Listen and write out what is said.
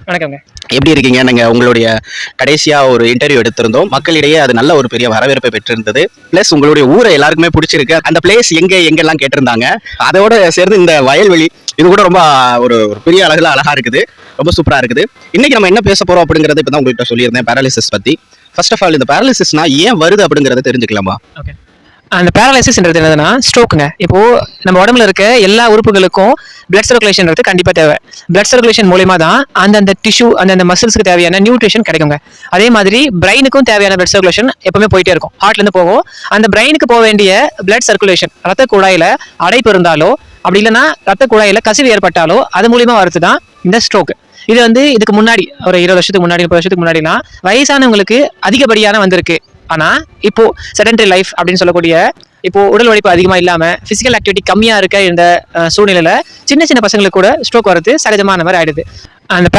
வணக்கங்க. எப்படி இருக்கீங்க? நாங்க உங்களுடைய கடைசியா ஒரு இன்டர்வியூ எடுத்திருந்தோம். மக்களிடையே அது நல்ல ஒரு பெரிய வரவேற்பை பெற்றிருந்தது. பிளஸ் உங்களுடைய ஊரை எல்லாருக்குமே பிடிச்சிருக்கு. அந்த பிளேஸ் எங்கெல்லாம் கேட்டிருந்தாங்க. அதோட சேர்ந்து இந்த வயல்வெளி இது கூட ரொம்ப ஒரு ஒரு பெரிய அழகா இருக்குது. ரொம்ப சூப்பரா இருக்குது. இன்னைக்கு நம்ம என்ன பேச போறோம் அப்படிங்கறத இப்பதான் உங்ககிட்ட சொல்லியிருந்தேன் பேரலிசிஸ் பத்தி. ஃபர்ஸ்ட் ஆஃப் ஆல் இந்த பேரலிசிஸ்னா ஏன் வருது அப்படிங்கறத தெரிஞ்சுக்கலாமா? ஓகே. அந்த பேரலைசிஸ்ன்றது என்னதுன்னா, ஸ்ட்ரோக்குங்க. இப்போ நம்ம உடம்புல இருக்க எல்லா உறுப்புகளுக்கும் பிளட் சர்க்குலேஷன்றது கண்டிப்பா தேவை. பிளட் சர்க்குலேஷன் மூலியமா தான் அந்தந்த டிஷ்யூ, அந்தந்த மசில்ஸ்க்கு தேவையான நியூட்ரிஷன் கிடைக்குங்க. அதே மாதிரி பிரெயினுக்கும் தேவையான பிளட் சர்க்குலேஷன் எப்பவுமே போயிட்டே இருக்கும். ஹார்ட்ல இருந்து போகும். அந்த பிரெயினுக்கு போக வேண்டிய பிளட் சர்க்குலேஷன் ரத்த குழாயில அடைப்பு இருந்தாலோ, அப்படி இல்லைன்னா ரத்த குழாயில கசிவு ஏற்பட்டாலோ, அது மூலியமா வரது தான் இந்த ஸ்ட்ரோக். இது வந்து இதுக்கு முன்னாடி ஒரு 20 வருஷத்துக்கு முன்னாடி 30 வருஷத்துக்கு முன்னாடிலாம் வயசானவங்களுக்கு அதிகப்படியான வந்திருக்கு. ஆனா இப்போ செடன்டரி லைஃப் அப்படின்னு சொல்லக்கூடிய இப்போ உடல் உழைப்பு அதிகமா இல்லாம பிசிக்கல் ஆக்டிவிட்டி கம்மியா இருக்க இந்த சூழ்நிலையில சின்ன சின்ன பசங்களுக்கு கூட ஸ்ட்ரோக் வரது சகஜமான மாதிரி ஆயிடுது. அந்த